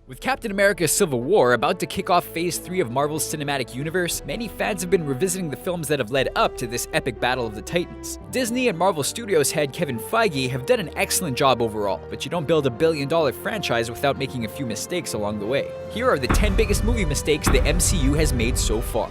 With Captain America Civil War about to kick off Phase 3 of Marvel's cinematic universe, many fans have been revisiting the films that have led up to this epic battle of the Titans. Disney and Marvel Studios head Kevin Feige have done an excellent job overall, but you don't build a billion-dollar franchise without making a few mistakes along the way. Here are the 10 biggest movie mistakes the MCU has made so far.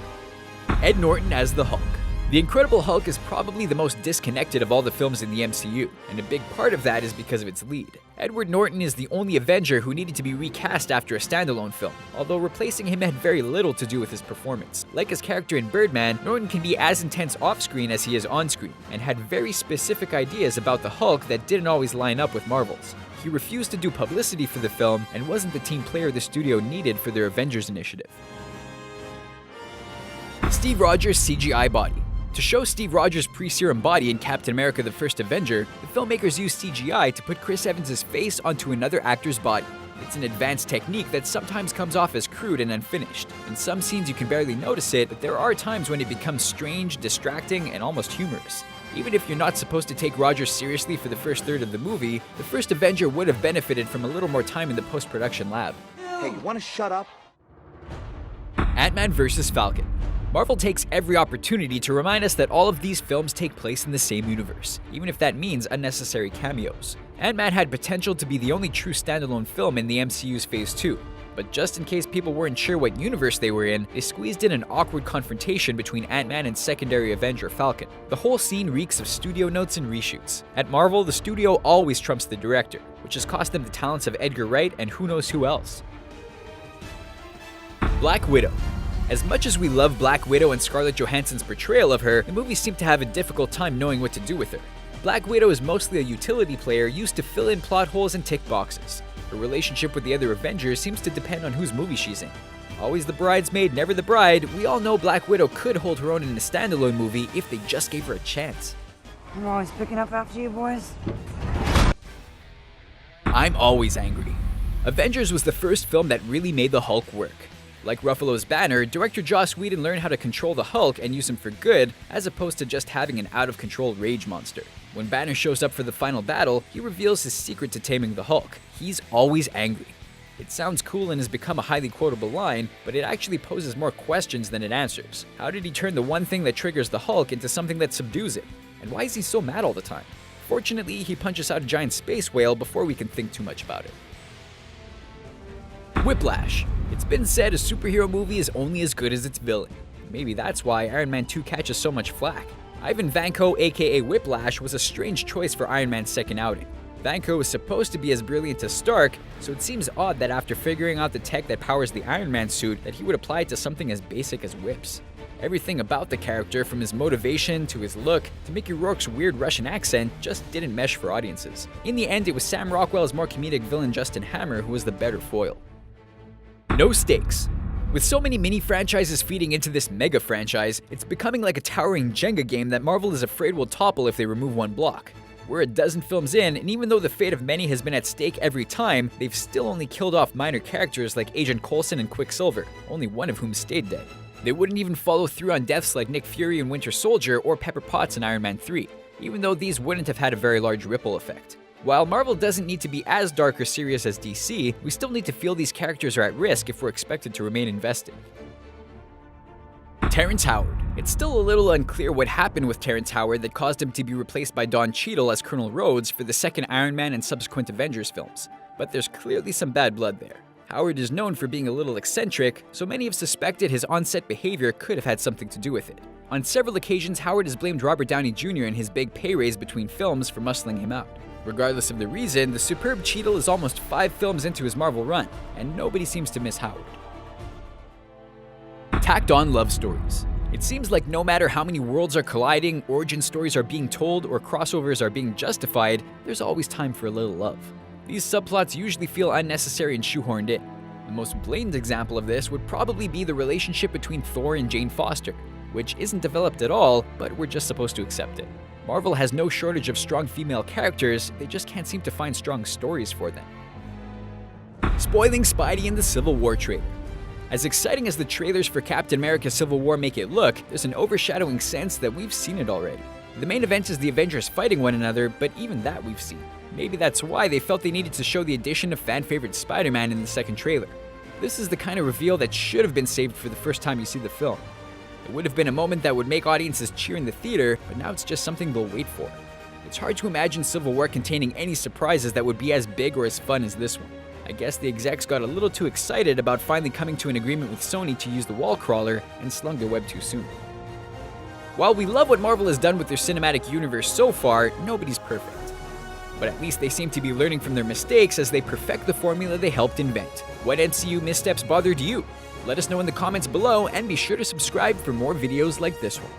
Ed Norton as the Hulk. The Incredible Hulk is probably the most disconnected of all the films in the MCU, and a big part of that is because of its lead. Edward Norton is the only Avenger who needed to be recast after a standalone film, although replacing him had very little to do with his performance. Like his character in Birdman, Norton can be as intense off-screen as he is on-screen, and had very specific ideas about the Hulk that didn't always line up with Marvel's. He refused to do publicity for the film, and wasn't the team player the studio needed for their Avengers initiative. Steve Rogers' CGI body. To show Steve Rogers' pre-serum body in Captain America the First Avenger, the filmmakers used CGI to put Chris Evans' face onto another actor's body. It's an advanced technique that sometimes comes off as crude and unfinished. In some scenes you can barely notice it, but there are times when it becomes strange, distracting, and almost humorous. Even if you're not supposed to take Rogers seriously for the first third of the movie, the First Avenger would have benefited from a little more time in the post-production lab. Hey, you wanna shut up? Ant-Man vs. Falcon. Marvel takes every opportunity to remind us that all of these films take place in the same universe, even if that means unnecessary cameos. Ant-Man had potential to be the only true standalone film in the MCU's Phase 2, but just in case people weren't sure what universe they were in, they squeezed in an awkward confrontation between Ant-Man and secondary Avenger Falcon. The whole scene reeks of studio notes and reshoots. At Marvel, the studio always trumps the director, which has cost them the talents of Edgar Wright and who knows who else. Black Widow. As much as we love Black Widow and Scarlett Johansson's portrayal of her, the movies seem to have a difficult time knowing what to do with her. Black Widow is mostly a utility player used to fill in plot holes and tick boxes. Her relationship with the other Avengers seems to depend on whose movie she's in. Always the bridesmaid, never the bride, we all know Black Widow could hold her own in a standalone movie if they just gave her a chance. I'm always picking up after you boys. I'm always angry. Avengers was the first film that really made the Hulk work. Like Ruffalo's Banner, director Joss Whedon learned how to control the Hulk and use him for good, as opposed to just having an out-of-control rage monster. When Banner shows up for the final battle, he reveals his secret to taming the Hulk. He's always angry. It sounds cool and has become a highly quotable line, but it actually poses more questions than it answers. How did he turn the one thing that triggers the Hulk into something that subdues it? And why is he so mad all the time? Fortunately, he punches out a giant space whale before we can think too much about it. Whiplash. It's been said a superhero movie is only as good as its villain. Maybe that's why Iron Man 2 catches so much flack. Ivan Vanko, aka Whiplash, was a strange choice for Iron Man's second outing. Vanko was supposed to be as brilliant as Stark, so it seems odd that after figuring out the tech that powers the Iron Man suit, that he would apply it to something as basic as whips. Everything about the character, from his motivation to his look to Mickey Rourke's weird Russian accent, just didn't mesh for audiences. In the end, it was Sam Rockwell's more comedic villain Justin Hammer who was the better foil. No stakes. With so many mini-franchises feeding into this mega-franchise, it's becoming like a towering Jenga game that Marvel is afraid will topple if they remove one block. We're a dozen films in, and even though the fate of many has been at stake every time, they've still only killed off minor characters like Agent Coulson and Quicksilver, only one of whom stayed dead. They wouldn't even follow through on deaths like Nick Fury in Winter Soldier or Pepper Potts in Iron Man 3, even though these wouldn't have had a very large ripple effect. While Marvel doesn't need to be as dark or serious as DC, we still need to feel these characters are at risk if we're expected to remain invested. Terrence Howard. It's still a little unclear what happened with Terrence Howard that caused him to be replaced by Don Cheadle as Colonel Rhodes for the second Iron Man and subsequent Avengers films, but there's clearly some bad blood there. Howard is known for being a little eccentric, so many have suspected his on-set behavior could have had something to do with it. On several occasions, Howard has blamed Robert Downey Jr. and his big pay raise between films for muscling him out. Regardless of the reason, the superb Cheadle is almost 5 films into his Marvel run, and nobody seems to miss Howard. Tacked on love stories. It seems like no matter how many worlds are colliding, origin stories are being told, or crossovers are being justified, there's always time for a little love. These subplots usually feel unnecessary and shoehorned in. The most blatant example of this would probably be the relationship between Thor and Jane Foster, which isn't developed at all, but we're just supposed to accept it. Marvel has no shortage of strong female characters, they just can't seem to find strong stories for them. Spoiling Spidey in the Civil War trailer. As exciting as the trailers for Captain America Civil War make it look, there's an overshadowing sense that we've seen it already. The main event is the Avengers fighting one another, but even that we've seen. Maybe that's why they felt they needed to show the addition of fan-favorite Spider-Man in the second trailer. This is the kind of reveal that should have been saved for the first time you see the film. It would have been a moment that would make audiences cheer in the theater, but now it's just something they'll wait for. It's hard to imagine Civil War containing any surprises that would be as big or as fun as this one. I guess the execs got a little too excited about finally coming to an agreement with Sony to use the wall crawler and slung their web too soon. While we love what Marvel has done with their cinematic universe so far, nobody's perfect. But at least they seem to be learning from their mistakes as they perfect the formula they helped invent. What MCU missteps bothered you? Let us know in the comments below, and be sure to subscribe for more videos like this one.